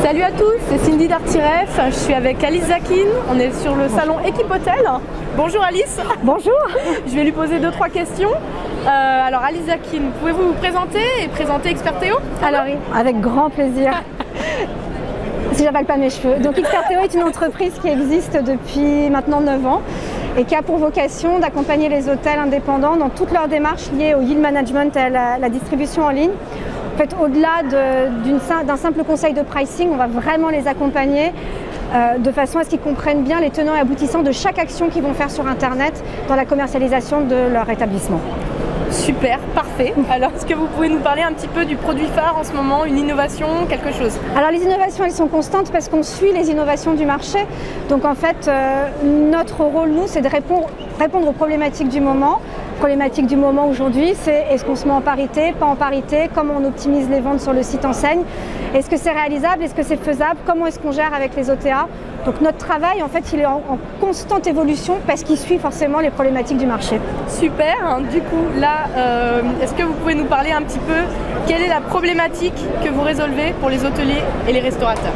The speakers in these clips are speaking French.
Salut à tous, c'est Cindy d'Artiref, je suis avec Alice Zakin, on est sur le salon Équipe Hôtel. Bonjour Alice. Bonjour. Je vais lui poser 2-3 questions. Alors Alice Zakin, pouvez-vous vous présenter et présenter Experteo? Alors avec grand plaisir. Si j'avale pas mes cheveux. Donc Experteo est une entreprise qui existe depuis maintenant 9 ans et qui a pour vocation d'accompagner les hôtels indépendants dans toutes leurs démarches liées au yield management et à la distribution en ligne. En fait, au-delà d'un simple conseil de pricing, on va vraiment les accompagner de façon à ce qu'ils comprennent bien les tenants et aboutissants de chaque action qu'ils vont faire sur Internet dans la commercialisation de leur établissement. Super, parfait. Alors, est-ce que vous pouvez nous parler un petit peu du produit phare en ce moment, une innovation, quelque chose? Alors, les innovations, elles sont constantes parce qu'on suit les innovations du marché. Donc, en fait, notre rôle, nous, c'est de répondre aux problématiques du moment. Problématique du moment aujourd'hui, c'est est-ce qu'on se met en parité, pas en parité, comment on optimise les ventes sur le site enseigne, est-ce que c'est réalisable, est-ce que c'est faisable, comment est-ce qu'on gère avec les OTA. Donc notre travail, en fait, il est en constante évolution parce qu'il suit forcément les problématiques du marché. Super, du coup, là, est-ce que vous pouvez nous parler un petit peu, quelle est la problématique que vous résolvez pour les hôteliers et les restaurateurs?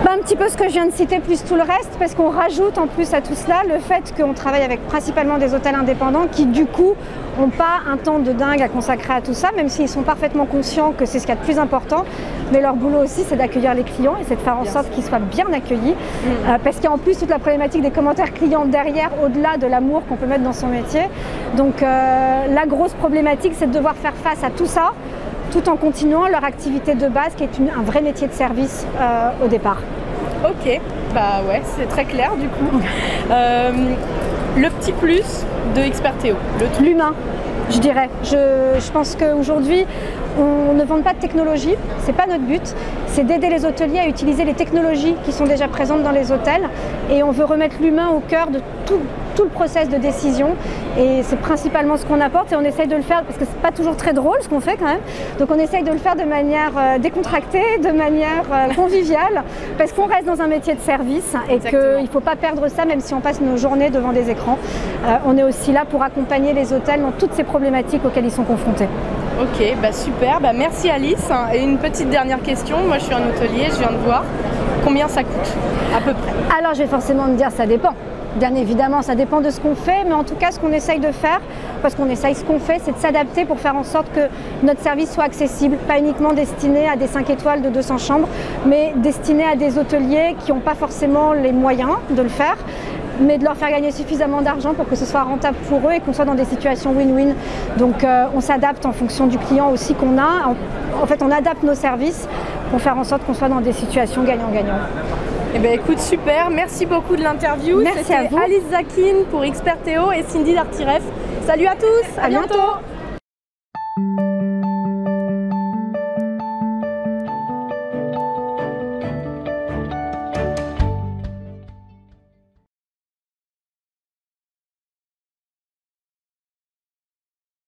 Un petit peu ce que je viens de citer plus tout le reste, parce qu'on rajoute en plus à tout cela le fait qu'on travaille avec principalement des hôtels indépendants qui du coup n'ont pas un temps de dingue à consacrer à tout ça, même s'ils sont parfaitement conscients que c'est ce qu'il y a de plus important. Mais leur boulot aussi, c'est d'accueillir les clients et c'est de faire en sorte qu'ils soient bien accueillis. Parce qu'il y a en plus toute la problématique des commentaires clients derrière, au-delà de l'amour qu'on peut mettre dans son métier. Donc la grosse problématique, c'est de devoir faire face à tout ça, tout en continuant leur activité de base qui est un vrai métier de service au départ. Ok, bah ouais, c'est très clair du coup. Le petit plus de Experteo, l'humain, je dirais. Je pense qu'aujourd'hui, on ne vend pas de technologie, c'est pas notre but, c'est d'aider les hôteliers à utiliser les technologies qui sont déjà présentes dans les hôtels et on veut remettre l'humain au cœur de tout le process de décision et c'est principalement ce qu'on apporte et on essaye de le faire parce que c'est pas toujours très drôle ce qu'on fait quand même, donc on essaye de le faire de manière décontractée, de manière conviviale parce qu'on reste dans un métier de service et qu'il ne faut pas perdre ça même si on passe nos journées devant des écrans. On est aussi là pour accompagner les hôtels dans toutes ces problématiques auxquelles ils sont confrontés. Ok, bah super, bah merci Alice. Et une petite dernière question, moi je suis un hôtelier, je viens de voir, combien ça coûte à peu près? Alors je vais forcément me dire ça dépend. Bien évidemment, ça dépend de ce qu'on fait, mais en tout cas, ce qu'on essaye de faire, parce qu'on essaye ce qu'on fait, c'est de s'adapter pour faire en sorte que notre service soit accessible, pas uniquement destiné à des 5 étoiles de 200 chambres, mais destiné à des hôteliers qui n'ont pas forcément les moyens de le faire, mais de leur faire gagner suffisamment d'argent pour que ce soit rentable pour eux et qu'on soit dans des situations win-win. Donc on s'adapte en fonction du client aussi qu'on a. En fait, on adapte nos services pour faire en sorte qu'on soit dans des situations gagnant-gagnant. Eh bien écoute, super, merci beaucoup de l'interview. Merci à vous. Alice Zakin pour Experteo et Cindy d'Artiref. Salut à tous, à bientôt.